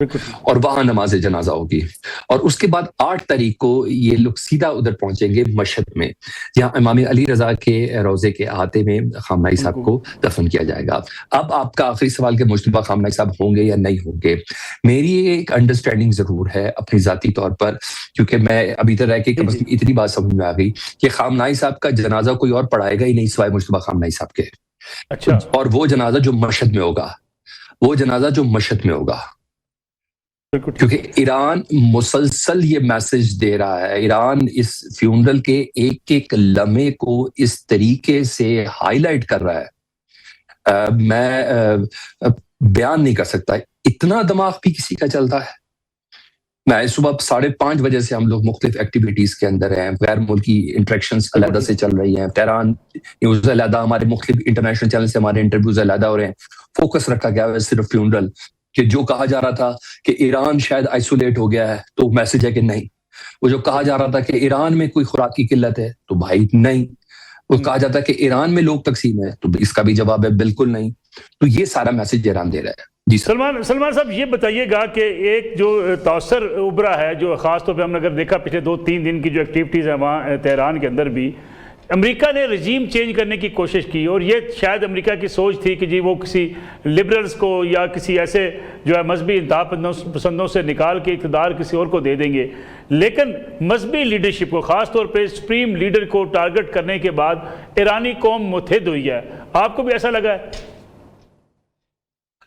اور وہاں نماز جنازہ ہوگی، اور اس کے بعد 8 تاریخ کو یہ لوگ سیدھا ادھر پہنچیں گے مشہد میں، جہاں امام علی رضا کے روضے کے احاطے میں خامنہ صاحب کو دفن کیا جائے گا۔ اب آپ کا آخری سوال کہ مجتبیٰ خامنہ صاحب ہوں گے یا نہیں ہوں گے، میری ایک انڈرسٹینڈنگ ضرور ہے اپنی ذاتی طور پر، کیونکہ میں ابھی تک رہ کے کم از کم اتنی بات سمجھ میں آ گئی کہ خامنہ صاحب کا جنازہ کوئی اور پڑھائے گا ہی نہیں سوائے مجتبیٰ خامنہ صاحب کے، اچھا، اور وہ جنازہ جو مشہد میں ہوگا، وہ جنازہ جو مشہد میں ہوگا، کیونکہ ایران مسلسل یہ میسج دے رہا ہے، ایران اس فیونرل کے ایک ایک لمحے کو اس طریقے سے ہائی لائٹ کر رہا ہے، میں بیان نہیں کر سکتا، اتنا دماغ بھی کسی کا چلتا ہے۔ میں صبح 5:30 بجے سے ہم لوگ مختلف ایکٹیویٹیز کے اندر ہیں، غیر ملکی انٹریکشنز علیحدہ سے چل رہی ہیں، تہران نیوز علیحدہ، ہمارے مختلف انٹرنیشنل چینل سے ہمارے انٹرویوز علیحدہ ہو رہے ہیں، فوکس رکھا گیا ہے صرف فیونرل، کہ جو کہا جا رہا تھا کہ ایران شاید آئسولیٹ ہو گیا ہے تو میسج ہے کہ نہیں، وہ جو کہا جا رہا تھا کہ ایران میں کوئی خوراک کی قلت ہے تو بھائی نہیں، وہ کہا جاتا ہے کہ ایران میں لوگ تقسیم ہے تو اس کا بھی جواب ہے بالکل نہیں، تو یہ سارا میسج ایران دے رہا ہے۔ جی سلمان صاحب یہ بتائیے گا کہ ایک جو تاثر ابھرا ہے، جو خاص طور پہ ہم نے اگر دیکھا پچھلے 2-3 دن کی جو ایکٹیویٹیز ہیں وہاں تہران کے اندر بھی، امریکہ نے رجیم چینج کرنے کی کوشش کی، اور یہ شاید امریکہ کی سوچ تھی کہ جی وہ کسی لبرلز کو یا کسی ایسے جو ہے مذہبی انتہا پسندوں سے نکال کے اقتدار کسی اور کو دے دیں گے، لیکن مذہبی لیڈرشپ کو، خاص طور پہ سپریم لیڈر کو ٹارگٹ کرنے کے بعد ایرانی قوم متحد ہوئی ہے۔ آپ کو بھی ایسا لگا ہے؟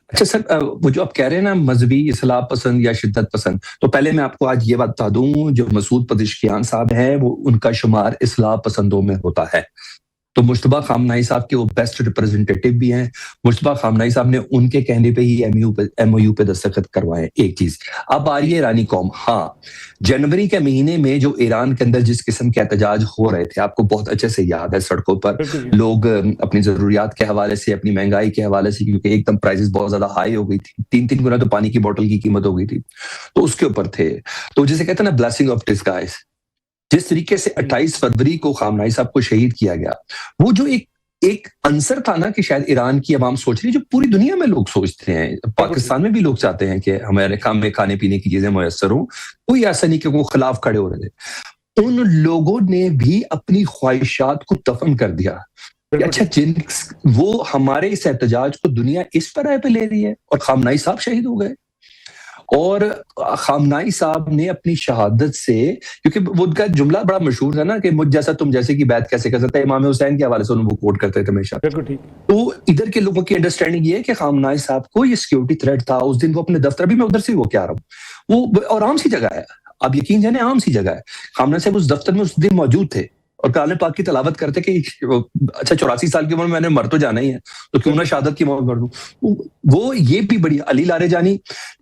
اچھا سر، وہ جو آپ کہہ رہے ہیں نا مذہبی اصلاح پسند یا شدت پسند، تو پہلے میں آپ کو آج یہ بات بتا دوں، جو مسعود پزشکیان صاحب ہیں وہ ان کا شمار اصلاح پسندوں میں ہوتا ہے، تو مجتبیٰ خامنہ صاحب کے وہ بیسٹ ریپرزنٹیٹو بھی ہیں، مجتبیٰ خامنہ صاحب نے ان کے کہنے پہ ہی ایم او یو پہ دستخط کروائے۔ ایک چیز اب آ رہی ہے ایرانی قوم، ہاں جنوری کے مہینے میں جو ایران کے اندر جس قسم کے احتجاج ہو رہے تھے، آپ کو بہت اچھے سے یاد ہے، سڑکوں پر لوگ اپنی ضروریات کے حوالے سے، اپنی مہنگائی کے حوالے سے، کیونکہ ایک دم پرائسز بہت زیادہ ہائی ہو گئی تھی، 3 گنا تو پانی کی بوٹل کی قیمت ہو گئی تھی، تو اس کے اوپر تھے، تو جسے کہتے ہیں نا بلیسنگ آف ڈسگائز، جس طریقے سے 28 فروری کو خامنہ صاحب کو شہید کیا گیا، وہ جو ایک عنصر تھا نا کہ شاید ایران کی عوام سوچ رہی، جو پوری دنیا میں لوگ سوچتے ہیں، پاکستان میں بھی لوگ چاہتے ہیں کہ ہمارے کام میں کھانے پینے کی چیزیں میسر ہوں، کوئی ایسا نہیں کہ وہ خلاف کھڑے ہو رہے تھے، ان لوگوں نے بھی اپنی خواہشات کو دفن کر دیا۔ اچھا، وہ ہمارے اس احتجاج کو دنیا اس طرح پہ لے رہی ہے، اور خامنہ صاحب شہید ہو گئے، اور خامنہ صاحب نے اپنی شہادت سے، کیونکہ وہ ان کا جملہ بڑا مشہور تھا نا کہ مجھ جیسا تم جیسے کی بیعت کیسے کر سکتا ہے، امام حسین کے حوالے سے وہ کوٹ کرتے تھے ہمیشہ، تو ادھر کے لوگوں کی انڈرسٹینڈنگ یہ ہے کہ خامنہ صاحب کو یہ سیکیورٹی تھریٹ تھا، اس دن وہ اپنے دفتر بھی، میں ادھر سے وہ کیا رہا ہوں، وہ اور عام سی جگہ ہے، آپ یقین جانے عام سی جگہ ہے، خامنہ صاحب اس دفتر میں اس دن موجود تھے اور قرآن پاک کی تلاوت کرتے کہ اچھا 84 سال کی عمر میں نے مر تو جانا ہی ہے تو کیوں نہ شہادت کی موت مر دوں۔ وہ یہ بھی بڑی علی لارے جانی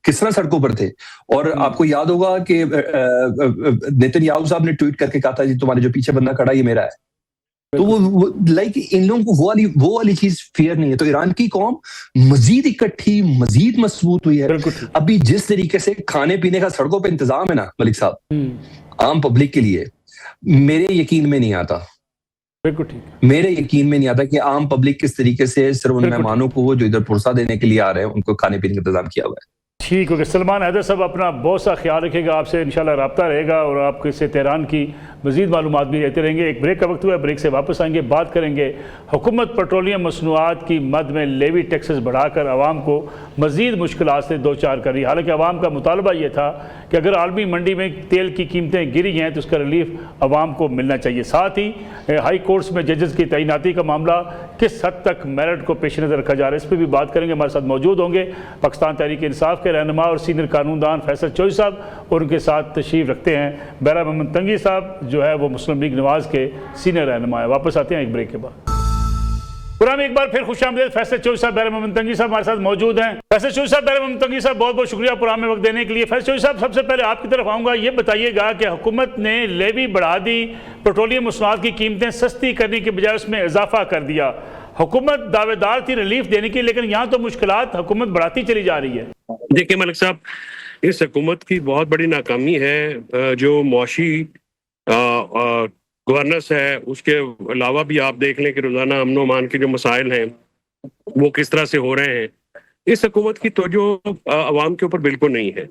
کس طرح سڑکوں پر تھے، اور آپ کو یاد ہوگا کہ نیتن یاہو صاحب نے ٹویٹ کر کے کہا تھا جی تمہارے جو پیچھے بندہ کھڑا یہ میرا ہے، تو وہ لائک ان لوگوں کو وہ والی چیز فیئر نہیں ہے، تو ایران کی قوم مزید اکٹھی، مزید مضبوط ہوئی ہے۔ ابھی جس طریقے سے کھانے پینے کا سڑکوں پہ انتظام ہے نا ملک صاحب عام پبلک کے لیے، میرے یقین میں نہیں آتا، میرے یقین میں نہیں آتا کہ عام پبلک کس طریقے سے صرف ان مہمانوں کو جو ادھر پرسہ دینے کے لیے آ رہے ہیں ان کو کھانے پینے کا انتظام کیا ہوا ہے۔ ٹھیک ہو گیا سلمان حیدر صاحب، اپنا بہت سا خیال رکھے گا، آپ سے انشاءاللہ رابطہ رہے گا اور آپ سے تہران کی مزید معلومات بھی دیتے رہیں گے۔ ایک بریک کا وقت ہوا ہے، بریک سے واپس آئیں گے، بات کریں گے حکومت پیٹرولیم مصنوعات کی مد میں لیوی ٹیکسز بڑھا کر عوام کو مزید مشکلات سے دوچار کر رہی، حالانکہ عوام کا مطالبہ یہ تھا کہ اگر عالمی منڈی میں تیل کی قیمتیں گری ہیں تو اس کا ریلیف عوام کو ملنا چاہیے۔ ساتھ ہی ہائی کورٹس میں ججز کی تعیناتی کا معاملہ کس حد تک میرٹ کو پیش نظر رکھا جا رہا ہے، اس پہ بھی بات کریں گے۔ ہمارے ساتھ موجود ہوں گے پاکستان تحریک انصاف کے رہنما اور سینئر قانون دان فیصل چوہدری صاحب، اور ان کے ساتھ تشریف رکھتے ہیں بیرا محمد تنگی صاحب، جو ہے وہ مسلم لیگ نواز کے سینئر رہنما ہے۔ واپس آتے ہیں ایک بریک کے بعد۔ پورا میں ایک بار پھر خوش آمدید، فیصل چوہدری صاحب، بیرا محمد تنگی صاحب ہمارے ساتھ موجود ہیں۔ فیصل چوہدری صاحب، بیرا محمد تنگی صاحب، بہت بہت شکریہ پورا میں وقت دینے کے لیے۔ فیصل چوہدری صاحب، سب سے پہلے آپ کی طرف آؤں گا، یہ بتائیے گا کہ حکومت نے لیوی بڑھا دی، پیٹرولیم مصنوعات کی قیمتیں سستی کرنے کے بجائے اس میں اضافہ کر دیا، حکومت دعوے دار تھی ریلیف دینے کی، لیکن یہاں تو مشکلات حکومت بڑھاتی چلی جا رہی ہے۔ دیکھیں ملک صاحب، اس حکومت کی بہت بڑی ناکامی ہے، جو معاشی گورننس ہے اس کے علاوہ بھی آپ دیکھ لیں کہ روزانہ امن و امان کے جو مسائل ہیں وہ کس طرح سے ہو رہے ہیں، اس حکومت کی توجہ عوام کے اوپر بالکل نہیں ہے.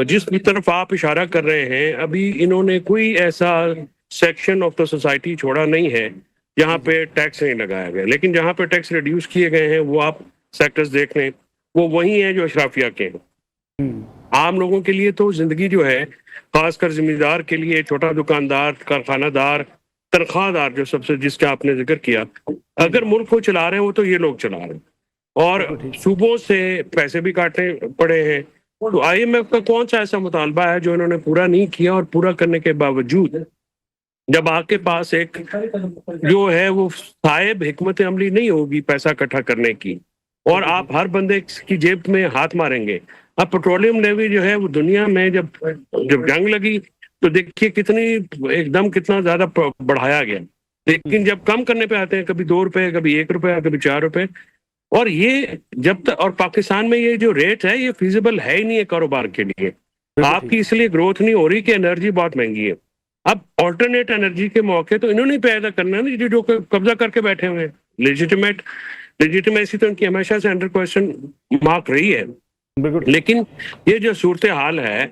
جس طرف آپ اشارہ کر رہے ہیں ابھی انہوں نے کوئی ایسا سیکشن آف دا سوسائٹی چھوڑا نہیں ہے جہاں پہ ٹیکس نہیں لگایا گیا, لیکن جہاں پہ ٹیکس ریڈیوس کیے گئے ہیں وہ آپ سیکٹرز دیکھ لیں, وہ وہی ہیں جو اشرافیہ کے ہیں. عام لوگوں کے لیے تو زندگی جو ہے, خاص کر ذمہ دار کے لیے, چھوٹا دکاندار, کارخانہ دار, تنخواہ دار جو سب سے جس کا آپ نے ذکر کیا, اگر ملک کو چلا رہے ہیں وہ تو یہ لوگ چلا رہے ہیں, اور صوبوں سے پیسے بھی کاٹنے پڑے ہیں. تو آئی ایم ایف کا کون سا ایسا مطالبہ ہے جو انہوں نے پورا نہیں کیا, اور پورا کرنے کے باوجود جب آپ کے پاس ایک جو ہے وہ صاحب حکمت عملی نہیں ہوگی پیسہ اکٹھا کرنے کی, اور آپ ہر بندے کی جیب میں ہاتھ ماریں گے. اب پیٹرولیم لیوی جو ہے وہ دنیا میں جب جنگ لگی تو دیکھیے کتنی ایک دم کتنا زیادہ بڑھایا گیا, لیکن جب کم کرنے پہ آتے ہیں کبھی 2 روپے, کبھی 1 روپے, کبھی 4 روپے, اور یہ جب تک, اور پاکستان میں یہ جو ریٹ ہے یہ فیزیبل ہے ہی نہیں ہے کاروبار کے لیے. آپ کی اس لیے گروتھ نہیں ہو رہی کہ انرجی بہت مہنگی ہے. اب آلٹرنیٹ انرجی کے موقع تو انہوں نے پیدا کرنا ہے جو قبضہ کر کے بیٹھے ہوئے ہیں. لیجیٹمیسی تو ان کی ہمیشہ سے انڈر کوسچن مارک رہی ہے, لیکن یہ جو صورتحال ہے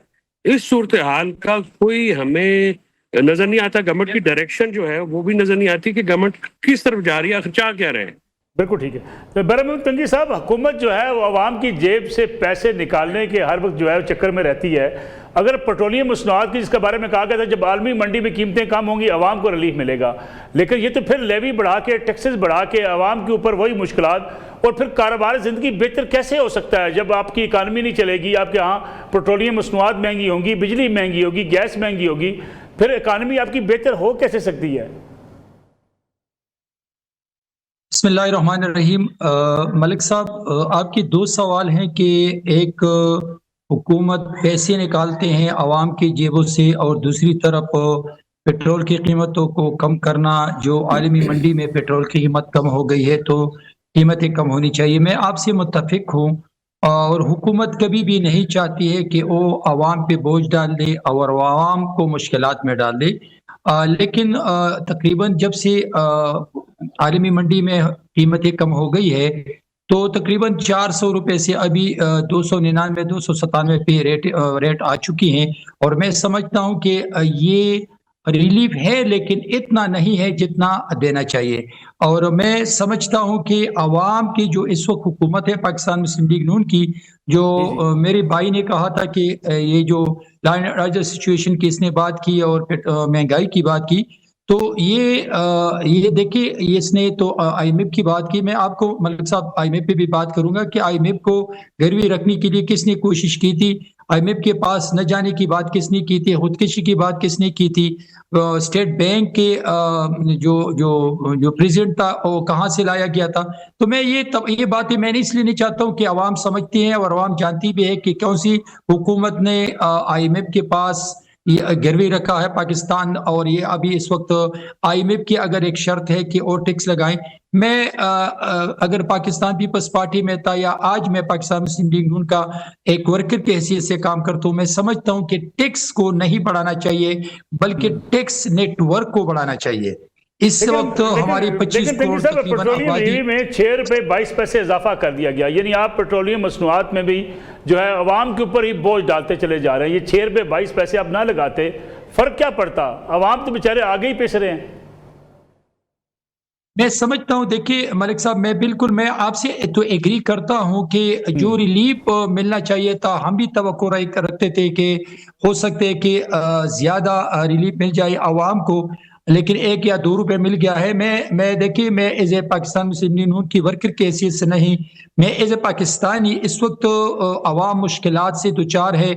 اس صورتحال کا کوئی ہمیں نظر نہیں آتا. گورنمنٹ کی ڈائریکشن جو ہے وہ بھی نظر نہیں آتی کہ گورنمنٹ کس طرف جا رہی ہے, چاہ کیا رہے ہیں. بالکل ٹھیک ہے. تو برہم تنگی صاحب, حکومت جو ہے وہ عوام کی جیب سے پیسے نکالنے کے ہر وقت جو ہے چکر میں رہتی ہے. اگر پیٹرولیم مصنوعات کی, جس کے بارے میں کہا گیا تھا جب عالمی منڈی میں قیمتیں کم ہوں گی عوام کو ریلیف ملے گا, لیکن یہ تو پھر لیوی بڑھا کے, ٹیکسز بڑھا کے عوام کے اوپر وہی مشکلات, اور پھر کاروبار زندگی بہتر کیسے ہو سکتا ہے جب آپ کی اکانومی نہیں چلے گی, آپ کے ہاں پیٹرولیم مصنوعات مہنگی ہوں گی, بجلی مہنگی ہوگی, گیس مہنگی ہوگی, پھر اکانومی آپ کی بہتر ہو کیسے سکتی ہے؟ بسم اللہ الرحمن الرحیم. ملک صاحب, آپ کے 2 سوال ہیں کہ ایک حکومت پیسے نکالتے ہیں عوام کی جیبوں سے, اور دوسری طرف پیٹرول کی قیمتوں کو کم کرنا. جو عالمی منڈی میں پیٹرول کی قیمت کم ہو گئی ہے تو قیمتیں کم ہونی چاہیے. میں آپ سے متفق ہوں, اور حکومت کبھی بھی نہیں چاہتی ہے کہ وہ عوام پہ بوجھ ڈال دے اور عوام کو مشکلات میں ڈال دے. لیکن تقریباً جب سے عالمی منڈی میں قیمتیں کم ہو گئی ہے تو تقریباً 400 روپے سے ابھی 299 297 پہ ریٹ آ چکی ہیں, اور میں سمجھتا ہوں کہ یہ ریلیف ہے لیکن اتنا نہیں ہے جتنا دینا چاہیے. اور میں سمجھتا ہوں کہ عوام کی جو اس وقت حکومت ہے پاکستان مسلم لیگ نون کی, جو میرے بھائی نے کہا تھا کہ یہ جو لا اینڈ آرڈر سچویشن کی اس نے بات کی اور مہنگائی کی بات کی, تو یہ دیکھیے اس نے تو آئی ایم ایف کی بات کی. میں آپ کو ملک صاحب آئی ایم ایف پہ بھی بات کروں گا کہ آئی ایم ایف کو گروی رکھنے کے لیے کس نے کوشش کی تھی, آئی ایم ایف کے پاس نہ جانے کی بات کس نے کی تھی, خودکشی کی بات کس نے کی تھی, اسٹیٹ بینک کے جو پریزیڈنٹ تھا وہ کہاں سے لایا گیا تھا. تو میں یہ باتیں میں اس لیے نہیں چاہتا ہوں کہ عوام سمجھتی ہیں اور عوام جانتی بھی ہے کہ کون سی حکومت نے آئی ایم ایف کے پاس گروی رکھا ہے پاکستان, اور یہ ابھی اس وقت آئی ایم ایف کی اگر ایک شرط ہے کہ اور ٹیکس لگائیں. میں اگر پاکستان پیپلز پارٹی میں تھا یا آج میں پاکستان مسلم لیگ نون کا ایک ورکر کی حیثیت سے کام کرتا ہوں, میں سمجھتا ہوں کہ ٹیکس کو نہیں بڑھانا چاہیے بلکہ ٹیکس نیٹ ورک کو بڑھانا چاہیے. اس وقت ہماری 25 کروڑ پیٹرولیم لیوی میں 6 روپے 22 پیسے اضافہ کر دیا گیا, یعنی آپ پیٹرولیم مصنوعات میں بھی جو ہے عوام کے اوپر ہی بوجھ ڈالتے چلے جا رہے ہیں. یہ 6 روپے 22 پیسے آپ نہ لگاتے, فرق کیا پڑتا؟ عوام تو بیچارے آگے ہی پیس رہے ہیں. میں سمجھتا ہوں, دیکھیے ملک صاحب, میں آپ سے تو ایگری کرتا ہوں کہ جو ریلیف ملنا چاہیے تھا, ہم بھی توقع رکھتے تھے کہ ہو سکتے ہے کہ زیادہ ریلیف مل جائے عوام کو, لیکن 1 یا 2 روپے مل گیا ہے. میں دیکھیے, میں ایز اے پاکستان مسلم لیگ نون کی ورکر کی حیثیت سے نہیں, میں ایز اے پاکستانی اس وقت عوام مشکلات سے دوچار ہے,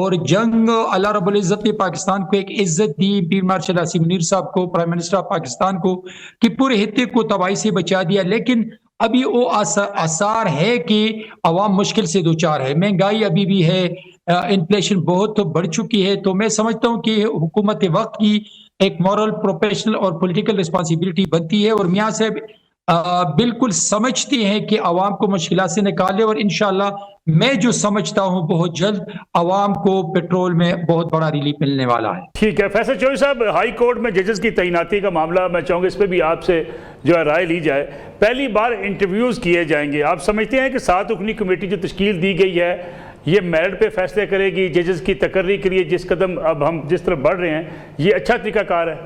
اور جنگ اللہ رب العزت نے پاکستان کو ایک عزت دی, پیر مارشل عاصم منیر صاحب کو, پرائم منسٹر آف پاکستان کو, کہ پورے خطے کو تباہی سے بچا دیا. لیکن ابھی وہ آثار ہے کہ عوام مشکل سے دوچار ہے, مہنگائی ابھی بھی ہے, انفلیشن بہت بڑھ چکی ہے. تو میں سمجھتا ہوں کہ حکومت وقت کی ایک مورل, پروفیشنل اور پولیٹیکل رسپانسبلٹی بنتی ہے, اور میاں صاحب بالکل سمجھتی ہیں کہ عوام کو مشکلات سے نکالے, اور انشاءاللہ میں جو سمجھتا ہوں بہت جلد عوام کو پیٹرول میں بہت بڑا ریلیف ملنے والا ہے۔ ٹھیک ہے فیصل چوہدری صاحب، ہائی کورٹ میں ججز کی تعیناتی کا معاملہ میں چاہوں گا اس پہ بھی آپ سے جو ہے رائے لی جائے۔ پہلی بار انٹرویوز کیے جائیں گے، آپ سمجھتے ہیں کہ 7 رکنی کمیٹی جو تشکیل دی گئی ہے یہ میرٹ پہ فیصلے کرے گی؟ ججز کی تقرری کے لیے جس قدم اب ہم جس طرف بڑھ رہے ہیں یہ اچھا طریقہ کار ہے؟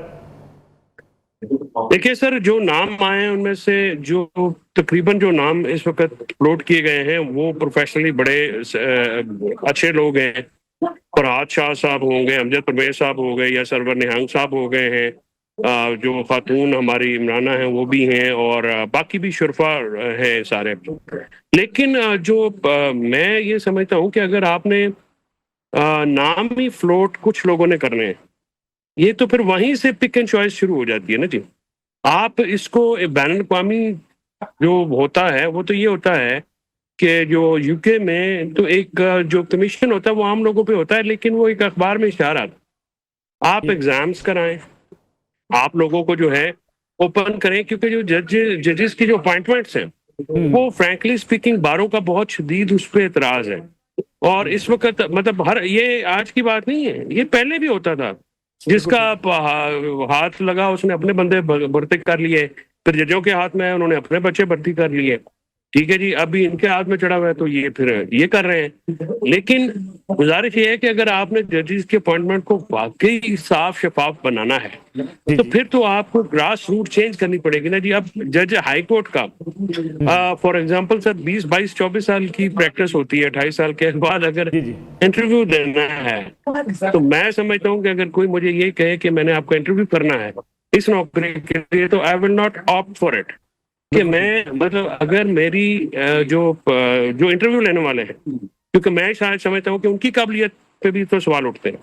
دیکھیے سر، جو نام آئے ہیں ان میں سے جو تقریباً جو نام اس وقت اپلوڈ کیے گئے ہیں وہ پروفیشنلی بڑے اچھے لوگ ہیں۔ فرحات شاہ صاحب ہوں گے، امجد پرویز صاحب ہو گئے، یا سرور نہنگ صاحب ہو گئے ہیں، جو خاتون ہماری عمرانہ ہیں وہ بھی ہیں، اور باقی بھی شرفا ہیں سارے۔ لیکن جو میں یہ سمجھتا ہوں کہ اگر آپ نے نام ہی فلوٹ کچھ لوگوں نے کرنے ہیں، یہ تو پھر وہیں سے پک اینڈ چوائس شروع ہو جاتی ہے نا جی۔ آپ اس کو بین الاقوامی جو ہوتا ہے وہ تو یہ ہوتا ہے کہ جو یو کے میں تو ایک جو کمیشن ہوتا ہے وہ عام لوگوں پہ ہوتا ہے، لیکن وہ ایک اخبار میں اشتہار آتا ہے۔ آپ ایگزامز کرائیں، آپ لوگوں کو جو ہے اوپن کریں، کیونکہ جو ججز کی جو اپوائنٹمنٹس ہیں وہ فرینکلی اسپیکنگ باروں کا بہت شدید اس پہ اعتراض ہے۔ اور اس وقت مطلب یہ آج کی بات نہیں ہے، یہ پہلے بھی ہوتا تھا۔ جس کا ہاتھ لگا اس نے اپنے بندے بھرتی کر لیے، پھر ججوں کے ہاتھ میں انہوں نے اپنے بچے بھرتی کر لیے، ٹھیک ہے جی۔ ابھی ان کے ہاتھ میں چڑھا ہوا ہے تو یہ پھر یہ کر رہے ہیں۔ لیکن گزارش یہ ہے کہ اگر آپ نے ججز کی اپوائنٹمنٹ کو واقعی صاف شفاف بنانا ہے تو پھر تو آپ کو گراس روٹ چینج کرنی پڑے گی نا جی۔ اب جج ہائی کورٹ کا فار ایگزامپل سر 20 22 24 سال کی پریکٹس ہوتی ہے، 28 سال کے بعد اگر انٹرویو دینا ہے تو میں سمجھتا ہوں کہ اگر کوئی مجھے یہ کہے کہ میں نے آپ کو انٹرویو کرنا ہے اس نوکری کے لیے تو I will not opt for it, کہ میں مطلب اگر میری جو انٹرویو لینے والے ہیں، کیونکہ میں شاید سمجھتا ہوں کہ ان کی قابلیت پہ بھی تو سوال اٹھتے ہیں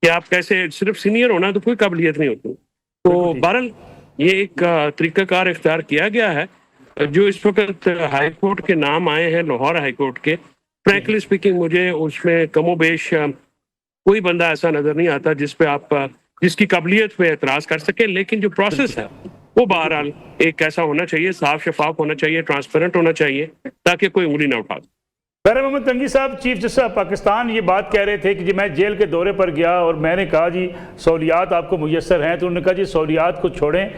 کہ آپ کیسے صرف سینئر ہونا تو کوئی قابلیت نہیں ہوتی۔ تو بہرحال یہ ایک طریقہ کار اختیار کیا گیا ہے۔ جو اس وقت ہائی کورٹ کے نام آئے ہیں، لاہور ہائی کورٹ کے، فرینکلی اسپیکنگ مجھے اس میں کم و بیش کوئی بندہ ایسا نظر نہیں آتا جس پہ آپ جس کی قابلیت پہ اعتراض کر سکے۔ لیکن جو پروسیس ہے وہ بہرحال ایک ایسا ہونا چاہیے، صاف شفاف ہونا چاہیے، ٹرانسپیرنٹ ہونا چاہیے، تاکہ کوئی انگلی نہ اٹھا۔ بہر محمد تنگی صاحب، چیف جسٹس آف پاکستان یہ بات کہہ رہے تھے کہ جی میں جیل کے دورے پر گیا اور میں نے کہا جی سہولیات آپ کو میسر ہیں، تو انہوں نے کہا جی سہولیات کو چھوڑیں،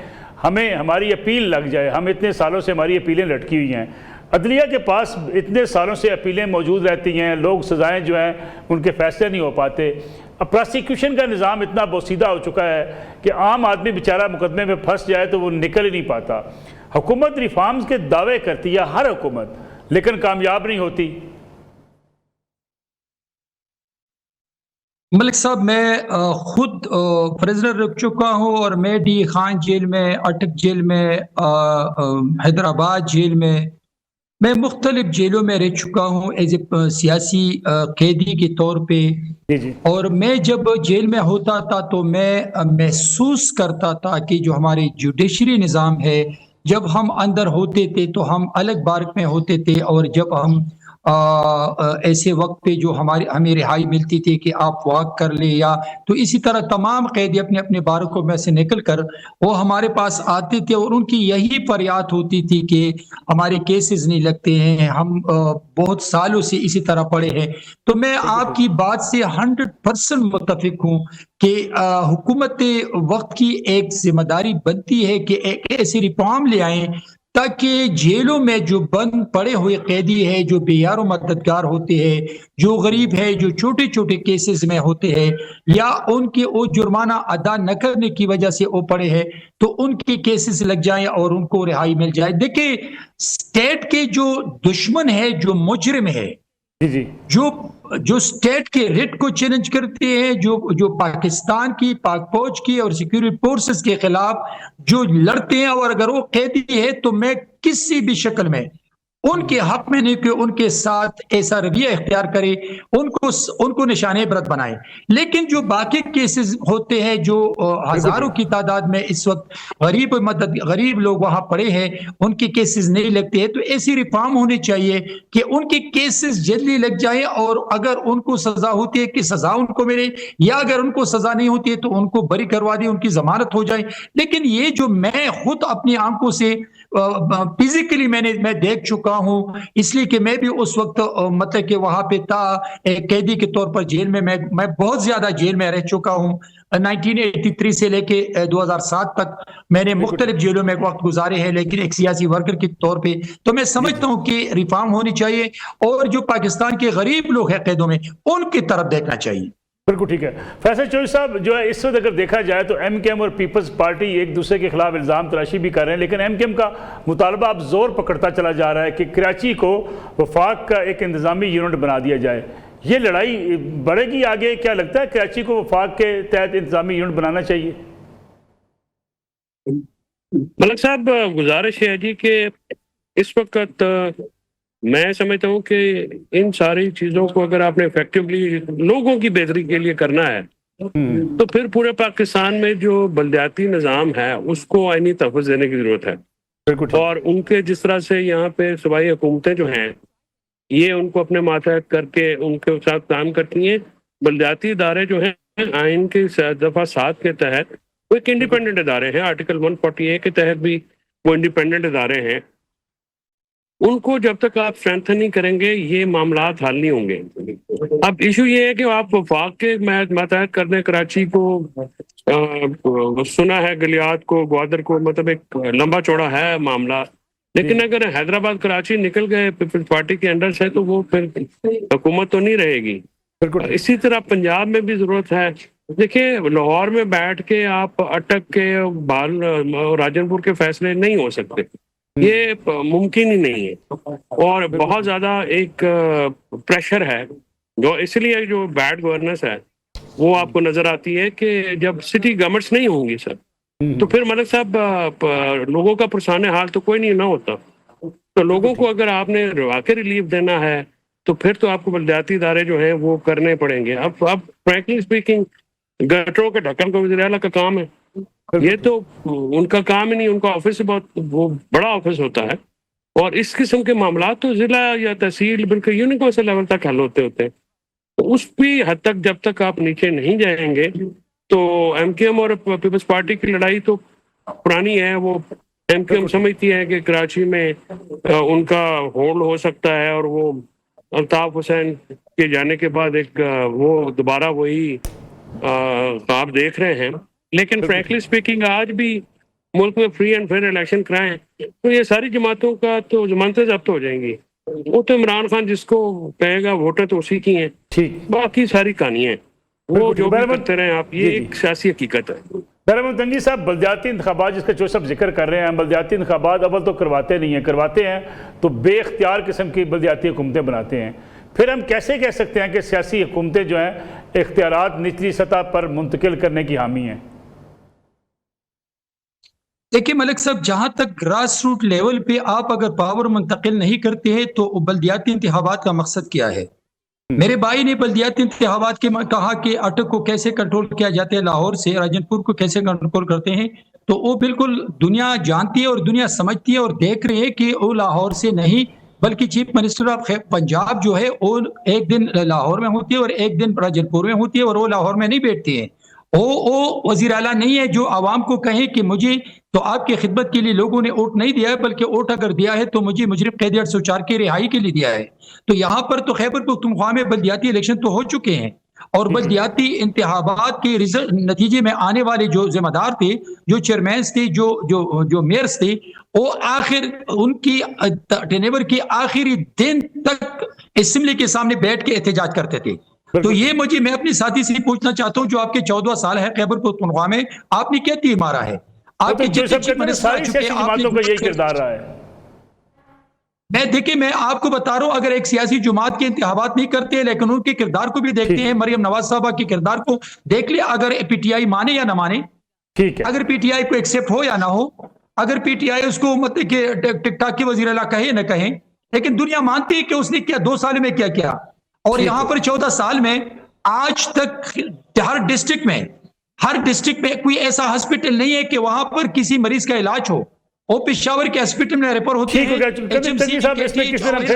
ہمیں ہماری اپیل لگ جائے، ہم اتنے سالوں سے ہماری اپیلیں لٹکی ہوئی ہیں، عدلیہ کے پاس اتنے سالوں سے اپیلیں موجود رہتی ہیں، لوگ سزائیں جو ہیں ان کے فیصلے نہیں ہو پاتے، اب پراسیکیوشن کا نظام اتنا بوسیدہ ہو چکا ہے کہ عام آدمی بیچارہ مقدمے میں پھنس جائے تو وہ نکل ہی نہیں پاتا۔ حکومت ریفارمز کے دعوے کرتی ہے، ہر حکومت، لیکن کامیاب نہیں ہوتی۔ ملک صاحب، میں خود پریزنر رک چکا ہوں، اور میں ڈی خان جیل میں، اٹک جیل میں، حیدرآباد جیل میں مختلف جیلوں میں رہ چکا ہوں ایز اے سیاسی قیدی کے طور پہ۔ اور میں جب جیل میں ہوتا تھا تو میں محسوس کرتا تھا کہ جو ہمارے جوڈیشری نظام ہے، جب ہم اندر ہوتے تھے تو ہم الگ بارک میں ہوتے تھے، اور جب ہم ایسے وقت پہ جو ہمیں رہائی ملتی تھی کہ آپ واک کر لیں، یا تو اسی طرح تمام قیدی اپنے اپنے بارکوں میں سے نکل کر وہ ہمارے پاس آتے تھے، اور ان کی یہی فریاد ہوتی تھی کہ ہمارے کیسز نہیں لگتے ہیں، ہم بہت سالوں سے اسی طرح پڑے ہیں۔ تو میں آپ کی بات سے 100% متفق ہوں کہ حکومت وقت کی ایک ذمہ داری بنتی ہے کہ ایک ایسی ریفارم لے آئیں تاکہ جیلوں میں جو بند پڑے ہوئے قیدی ہیں، جو بے یار و مددگار ہوتے ہیں، جو غریب ہے، جو چھوٹے چھوٹے کیسز میں ہوتے ہیں، یا ان کے وہ جرمانہ ادا نہ کرنے کی وجہ سے وہ پڑے ہیں، تو ان کے کیسز لگ جائیں اور ان کو رہائی مل جائے۔ دیکھیں، اسٹیٹ کے جو دشمن ہے، جو مجرم ہے، جو اسٹیٹ کے ریٹ کو چیلنج کرتے ہیں، جو پاکستان کی پاک فوج کی اور سیکیورٹی فورسز کے خلاف جو لڑتے ہیں، اور اگر وہ قیدی ہے تو میں کسی بھی شکل میں ان کے حق میں نہیں کہ ان کے ساتھ ایسا رویہ اختیار کرے، ان کو نشان عبرت بنائے۔ لیکن جو باقی کیسز ہوتے ہیں، جو ہزاروں کی تعداد میں اس وقت غریب لوگ وہاں پڑے ہیں، ان کے کیسز نہیں لگتے ہیں، تو ایسی ریفارم ہونی چاہیے کہ ان کے کیسز جلدی لگ جائیں، اور اگر ان کو سزا ہوتی ہے کہ سزا ان کو ملے، یا اگر ان کو سزا نہیں ہوتی ہے تو ان کو بری کروا دی، ان کی ضمانت ہو جائے۔ لیکن یہ جو میں خود اپنی آنکھوں سے فزیکلی میں دیکھ چکا ہوں، اس لیے کہ میں بھی اس وقت مطلب کہ وہاں پہ تھا ایک قیدی کے طور پر جیل میں بہت زیادہ جیل میں رہ چکا ہوں۔ 1983 سے لے کے 2007 تک میں نے مختلف جیلوں میں وقت گزارے ہیں، لیکن ایک سیاسی ورکر کے طور پہ تو میں سمجھتا ہوں کہ ریفارم ہونی چاہیے، اور جو پاکستان کے غریب لوگ ہیں قیدوں میں ان کی طرف دیکھنا چاہیے۔ بالکل ٹھیک ہے۔ فیصل چوہدری صاحب، جو ہے اس وقت اگر دیکھا جائے تو ایم کیو ایم اور پیپلز پارٹی ایک دوسرے کے خلاف الزام تراشی بھی کر رہے ہیں، لیکن ایم کیو ایم کا مطالبہ اب زور پکڑتا چلا جا رہا ہے کہ کراچی کو وفاق کا ایک انتظامی یونٹ بنا دیا جائے۔ یہ لڑائی بڑھے گی آگے؟ کیا لگتا ہے کراچی کو وفاق کے تحت انتظامی یونٹ بنانا چاہیے؟ ملک صاحب، گزارش ہے جی کہ اس وقت میں سمجھتا ہوں کہ ان ساری چیزوں کو اگر آپ نے ایفیکٹولی لوگوں کی بہتری کے لیے کرنا ہے تو پھر پورے پاکستان میں جو بلدیاتی نظام ہے اس کو عینی تحفظ دینے کی ضرورت ہے، اور ان کے جس طرح سے یہاں پہ صوبائی حکومتیں جو ہیں یہ ان کو اپنے ماتحت کر کے ان کے ساتھ کام کرتی ہیں۔ بلدیاتی ادارے جو ہیں آئین کے دفعہ 7 کے تحت وہ ایک انڈیپینڈنٹ ادارے ہیں، آرٹیکل 148 کے تحت بھی وہ انڈیپینڈنٹ ادارے ہیں۔ ان کو جب تک آپ اسٹرینتھن نہیں کریں گے یہ معاملات حل نہیں ہوں گے۔ اب ایشو یہ ہے کہ آپ وفاق کے ماتحت کر دیں کراچی کو، سنا ہے گلیات کو، گوادر کو، مطلب ایک لمبا چوڑا ہے معاملہ، لیکن اگر حیدرآباد کراچی نکل گئے پیپلز پارٹی کے انڈر سے تو وہ پھر حکومت تو نہیں رہے گی۔ اسی طرح پنجاب میں بھی ضرورت ہے۔ دیکھیں، لاہور میں بیٹھ کے آپ اٹک کے راجن پور کے فیصلے نہیں ہو سکتے، یہ ممکن ہی نہیں ہے، اور بہت زیادہ ایک پریشر ہے، جو اس لیے جو بیڈ گورننس ہے وہ آپ کو نظر آتی ہے کہ جب سٹی گورنمنٹس نہیں ہوں گی سر تو پھر ملک صاحب لوگوں کا پرسان حال تو کوئی نہیں نہ ہوتا۔ تو لوگوں کو اگر آپ نے واقعی ریلیف دینا ہے تو پھر تو آپ کو بلدیاتی ادارے جو ہیں وہ کرنے پڑیں گے۔ اب فرینکلی اسپیکنگ گٹروں کے ڈھکن کو وزیر اعلیٰ کا کام ہے، یہ تو ان کا کام ہی نہیں، ان کا آفس بہت وہ بڑا آفس ہوتا ہے، اور اس قسم کے معاملات تو ضلع یا تحصیل بلکہ یونیورسل لیول تک حل ہوتے ہیں۔ تو اس بھی حد تک جب تک آپ نیچے نہیں جائیں گے تو ایم کیو ایم اور پیپلز پارٹی کی لڑائی تو پرانی ہے۔ وہ ایم کیو ایم سمجھتی ہے کہ کراچی میں ان کا ہولڈ ہو سکتا ہے، اور وہ الطاف حسین کے جانے کے بعد ایک وہ دوبارہ وہی خواب دیکھ رہے ہیں۔ لیکن فرینکلی اسپیکنگ آج بھی ملک میں فری اینڈ فیئر الیکشن کرائیں تو یہ ساری جماعتوں کا تو ضمانتیں ضبط ہو جائیں گی۔ وہ تو عمران خان جس کو کہے گا ووٹیں تو اسی کی ہیں، باقی ساری کہانیاں وہ جو بھی کرتے رہیں آپ، یہ ایک سیاسی حقیقت ہے۔ محمد تنگی صاحب، بلدیاتی انتخابات جس کا جو سب ذکر کر رہے ہیں، بلدیاتی انتخابات اول تو کرواتے نہیں ہیں، کرواتے ہیں تو بے اختیار قسم کی بلدیاتی حکومتیں بناتے ہیں۔ پھر ہم کیسے کہہ سکتے ہیں کہ سیاسی حکومتیں جو ہیں اختیارات نچلی سطح پر منتقل کرنے کی حامی ہیں؟ دیکھیں ملک صاحب، جہاں تک گراس روٹ لیول پہ آپ اگر پاور منتقل نہیں کرتے ہیں تو بلدیاتی انتخابات کا مقصد کیا ہے؟ میرے بھائی نے بلدیاتی انتخابات کے کہا کہ اٹک کو کیسے کنٹرول کیا جاتا ہے، لاہور سے راجن پور کو کیسے کنٹرول کرتے ہیں، تو وہ بالکل دنیا جانتی ہے اور دنیا سمجھتی ہے اور دیکھ رہے ہیں کہ وہ لاہور سے نہیں بلکہ چیف منسٹر آف پنجاب جو ہے وہ ایک دن لاہور میں ہوتی ہے اور ایک دن راجن پور میں ہوتی ہے، اور وہ لاہور میں نہیں بیٹھتے ہیں۔ وہ وزیر اعلیٰ نہیں ہے جو عوام کو کہے کہ مجھے تو آپ کی خدمت کے لیے لوگوں نے ووٹ نہیں دیا ہے، بلکہ ووٹ اگر دیا ہے تو مجھے مجرم قید 804 کی رہائی کے لیے دیا ہے۔ تو یہاں پر تو خیبر پختونخوا میں بلدیاتی الیکشن تو ہو چکے ہیں، اور بلدیاتی انتخابات کے نتیجے میں آنے والے جو ذمہ دار تھے، جو چیئرمینز تھے، جو میئرز تھے، وہ آخر ان کی ٹینیور کے آخری دن تک اسمبلی کے سامنے بیٹھ کے احتجاج کرتے تھے۔ تو یہ میں اپنے ساتھی سے پوچھنا چاہتا ہوں جو آپ کے 14 سال ہے خیبر پختونخوا میں، آپ نے کیا تیر مارا ہے؟ آپ کے ساری سیاسی جماعتوں کا یہی کردار رہا ہے۔ میں آپ کو بتا رہا ہوں، اگر ایک سیاسی جماعت کے انتخابات نہیں کرتے لیکن ان کے کردار کو بھی دیکھتے ہیں، مریم نواز صاحبہ کے کردار کو دیکھ لیں، اگر پی ٹی آئی مانے یا نہ مانے، اگر پی ٹی آئی کو ایکسیپٹ ہو یا نہ ہو، اگر پی ٹی آئی اس کو مطلب کہ ٹک ٹاک کے وزیر اعلیٰ کہے نہ کہیں، لیکن دنیا مانتی ہے کہ اس نے کیا 2 سال میں کیا کیا۔ اور یہاں پر 14 سال میں آج تک ہر ڈسٹرکٹ میں کوئی ایسا ہاسپٹل نہیں ہے کہ وہاں پر کسی مریض کا علاج ہو۔ وہ پشاور کے ہاسپٹل میں ریفر ہوتے ہیں۔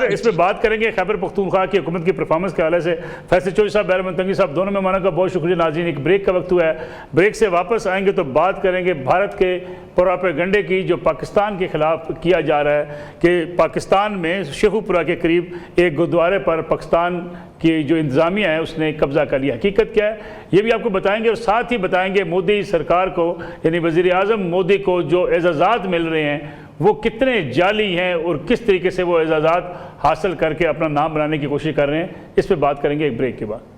اس پہ بات کریں گے خیبر پختونخوا کی حکومت کی پرفارمنس کے حوالے سے۔ فیصل چوہدری صاحب، محمد تنگی صاحب، دونوں مہمانوں کا بہت شکریہ۔ ناظرین، ایک بریک کا وقت ہوا ہے، بریک سے واپس آئیں گے تو بات کریں گے بھارت کے پروپیگنڈے کی جو پاکستان کے خلاف کیا جا رہا ہے کہ پاکستان میں شیخو پورہ کے قریب ایک گردوارے پر پاکستان کی جو انتظامیہ ہے اس نے قبضہ کر لیا. حقیقت کیا ہے یہ بھی آپ کو بتائیں گے، اور ساتھ ہی بتائیں گے مودی سرکار کو، یعنی وزیر اعظم مودی کو جو اعزازات مل رہے ہیں وہ کتنے جعلی ہیں اور کس طریقے سے وہ اعزازات حاصل کر کے اپنا نام بنانے کی کوشش کر رہے ہیں. اس پہ بات کریں گے ایک بریک کے بعد.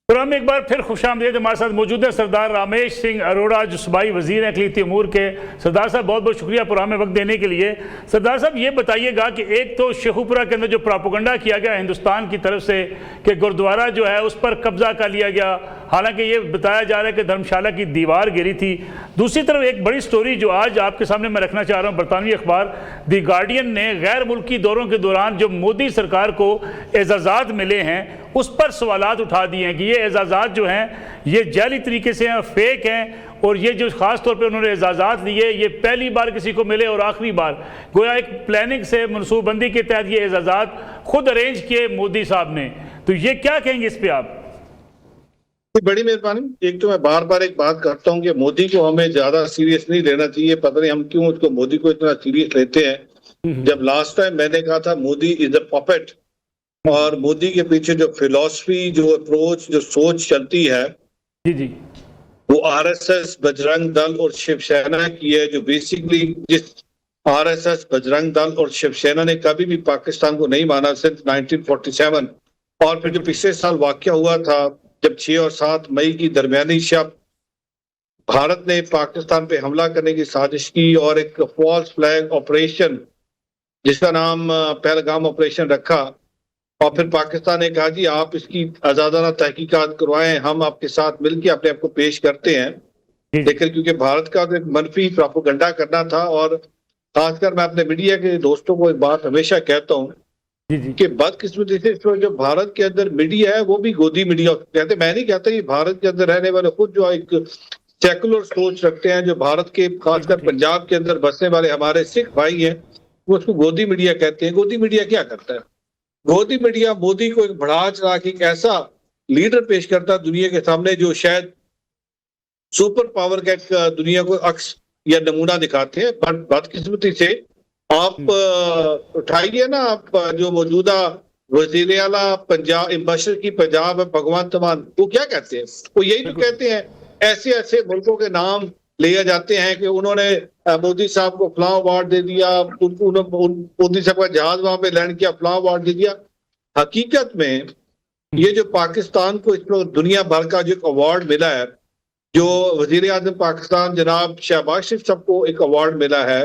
پروگرام میں ایک بار پھر خوش آمدید. ہمارے ساتھ موجود ہیں سردار رامیش سنگھ اروڑا جو صوبائی وزیر ہیں اقلیتی امور کے. سردار صاحب بہت بہت شکریہ پروگرام میں وقت دینے کے لیے. سردار صاحب یہ بتائیے گا کہ ایک تو شیخو پورہ کے اندر جو پراپوگنڈا کیا گیا ہندوستان کی طرف سے کہ گردوارہ جو ہے اس پر قبضہ کر لیا گیا، حالانکہ یہ بتایا جا رہا ہے کہ دھرمشالہ کی دیوار گری تھی. دوسری طرف ایک بڑی سٹوری جو آج آپ کے سامنے میں رکھنا چاہ رہا ہوں، برطانوی اخبار دی گارڈین نے غیر ملکی دوروں کے دوران جو مودی سرکار کو اعزازات ملے ہیں اس پر سوالات اٹھا دیے ہیں کہ یہ اعزازات جو ہیں یہ جعلی طریقے سے ہیں، فیک ہیں، اور یہ جو خاص طور پہ انہوں نے اعزازات لیے یہ پہلی بار کسی کو ملے اور آخری بار. گویا ایک پلاننگ سے منصوبہ بندی کے تحت یہ اعزازات خود ارینج کیے مودی صاحب نے. تو یہ کیا کہیں گے اس پہ آپ؟ بڑی مہربانی. ایک تو میں بار بار ایک بات کرتا ہوں کہ مودی کو ہمیں زیادہ سیریس نہیں لینا چاہیے. پتہ نہیں ہم کیوں اس کو مودی کو اتنا سیریس لیتے ہیں. جب لاسٹ ٹائم میں نے کہا تھا مودی از اے پپٹ، اور مودی کے پیچھے جو فلسفی، جو اپروچ، جو سوچ چلتی ہے جی وہ آر ایس ایس، بجرنگ دل اور شیو سینا کی ہے. جو بیسیکلی جس آر ایس ایس، بجرنگ دل اور شیو سینا نے کبھی بھی پاکستان کو نہیں مانا سنس 1947. اور پھر جو پچھلے سال واقعہ ہوا تھا جب 6 اور 7 مئی کی درمیانی شب بھارت نے پاکستان پہ حملہ کرنے کی سازش کی اور ایک فالس فلیگ آپریشن جس کا نام پہلگام آپریشن رکھا، اور پھر پاکستان نے کہا جی آپ اس کی آزادانہ تحقیقات کروائیں، ہم آپ کے ساتھ مل کے اپنے آپ کو پیش کرتے ہیں. لیکن کیونکہ بھارت کا ایک منفی پروپیگنڈا کرنا تھا، اور خاص کر میں اپنے میڈیا کے دوستوں کو ایک بات ہمیشہ کہتا ہوں کہ بدقسمتی سے جو بھارت کے اندر میڈیا ہے وہ بھی گودی میڈیا کہتے ہیں. میں نہیں کہتا یہ بھارت کے اندر رہنے والے خود جو ایک سیکولر سوچ رکھتے ہیں، جو بھارت کے خاص کر پنجاب کے اندر بسنے والے ہمارے سکھ بھائی ہیں، وہ اس کو گودی میڈیا کہتے ہیں. گودی میڈیا کیا کرتا ہے؟ گودی میڈیا مودی کو ایک بڑھا چڑھا کے ایک ایسا لیڈر پیش کرتا ہے دنیا کے سامنے جو شاید سپر پاور کا ایک دنیا کو عکس یا نمونہ دکھاتے ہیں. بدقسمتی سے آپ اٹھائیے نا، آپ جو موجودہ وزیر اعلیٰ پنجاب مشرق کی پنجاب ہے بھگوانت مان، وہ کیا کہتے ہیں؟ وہ یہی تو کہتے ہیں ایسے ایسے ملکوں کے نام لے جاتے ہیں کہ انہوں نے مودی صاحب کو فلاں اوارڈ دے دیا، مودی صاحب کا جہاز وہاں پہ لینڈ کیا، فلاں اوارڈ دے دیا. حقیقت میں یہ جو پاکستان کو اس میں دنیا بھر کا جو ایک اوارڈ ملا ہے، جو وزیر اعظم پاکستان جناب شہباز شریف صاحب کو ایک اوارڈ ملا ہے،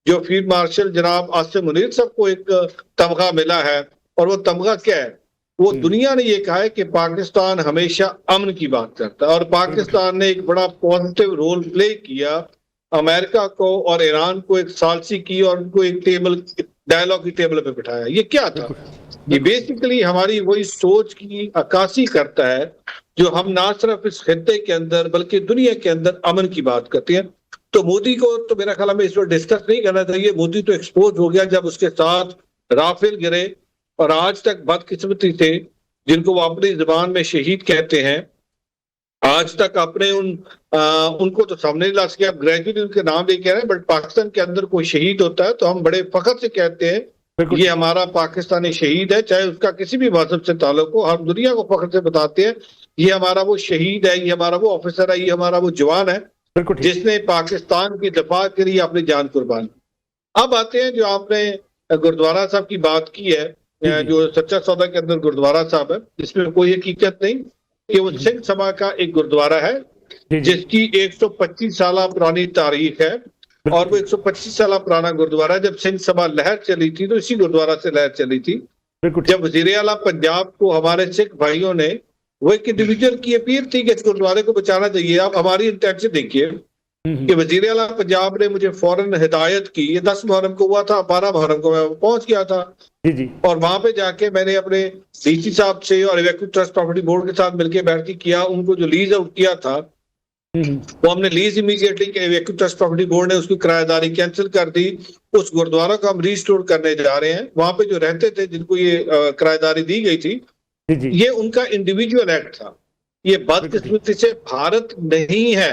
جو فیلڈ مارشل جناب عاصم منیر صاحب کو ایک تمغہ ملا ہے، اور وہ تمغہ کیا ہے؟ وہ دنیا نے یہ کہا ہے کہ پاکستان ہمیشہ امن کی بات کرتا ہے، اور پاکستان نے ایک بڑا پازیٹیو رول پلے کیا امریکہ کو اور ایران کو ایک ثالثی کی اور ان کو ایک ٹیبل ڈائلاگ کی ٹیبل پہ بٹھایا. یہ کیا تھا؟ یہ بیسیکلی ہماری وہی سوچ کی عکاسی کرتا ہے جو ہم نہ صرف اس خطے کے اندر بلکہ دنیا کے اندر امن کی بات کرتے ہیں. تو مودی کو تو میرا خیال میں اس پر ڈسکس نہیں کرنا چاہیے. مودی تو ایکسپوز ہو گیا جب اس کے ساتھ رافیل گرے، اور آج تک بدقسمتی سے جن کو وہ اپنی زبان میں شہید کہتے ہیں، آج تک اپنے ان کو تو سامنے نہیں لا سکے. آپ گریجویٹلی ان کے نام لے کے رہے ہیں، بٹ پاکستان کے اندر کوئی شہید ہوتا ہے تو ہم بڑے فخر سے کہتے ہیں یہ ہمارا پاکستانی شہید ہے، چاہے اس کا کسی بھی مذہب سے تعلق ہو. ہم دنیا کو فخر سے بتاتے ہیں یہ ہمارا وہ شہید ہے، یہ ہمارا وہ آفیسر ہے، یہ ہمارا وہ جوان ہے جس نے پاکستان کی دفاع کے لیے اپنی جان قربان. اب آتے ہیں جو آپ نے گردوارہ صاحب کی بات کی ہے، جو سچا سودا کے اندر گردوارہ صاحب ہے، جس میں کوئی حقیقت نہیں کہ وہ سنگھ سبھا کا ایک گردوارہ ہے جس کی 125 سالہ پرانی تاریخ ہے، اور وہ 125 سالہ پرانا گردوارہ ہے. جب سنگھ سبھا لہر چلی تھی تو اسی گردوارہ سے لہر چلی تھی. جب وزیر اعلیٰ پنجاب کو ہمارے سکھ بھائیوں نے، وہ ایک انڈیویجول کی اپیل تھی کہ اس گردوارے کو بچانا چاہیے. آپ ہماری انٹینشن دیکھیے کہ وزیر اعلیٰ پنجاب نے مجھے فوراً ہدایت کی. یہ 10 محرم کو ہوا تھا، 12 محرم کو میں پہنچ گیا تھا، اور وہاں پہ جا کے میں نے اپنے ڈی سی صاحب سے اور ایویکو ٹرسٹ پراپرٹی بورڈ کے ساتھ مل کے بیٹھ کے کیا. ان کو جو لیز آؤٹ کیا تھا وہ ہم نے lease immediately evacuee trust property board نے اس کی کرایہ داری کینسل کر دی. اس گردوارہ کو ہم ریسٹور کرنے جا رہے ہیں. وہاں پہ جو رہتے تھے جن کو یہ کرایہ داری دی گئی تھی، یہ ان کا انڈیویجول ایکٹ تھا. یہ بدقسمتی سے بھارت نہیں ہے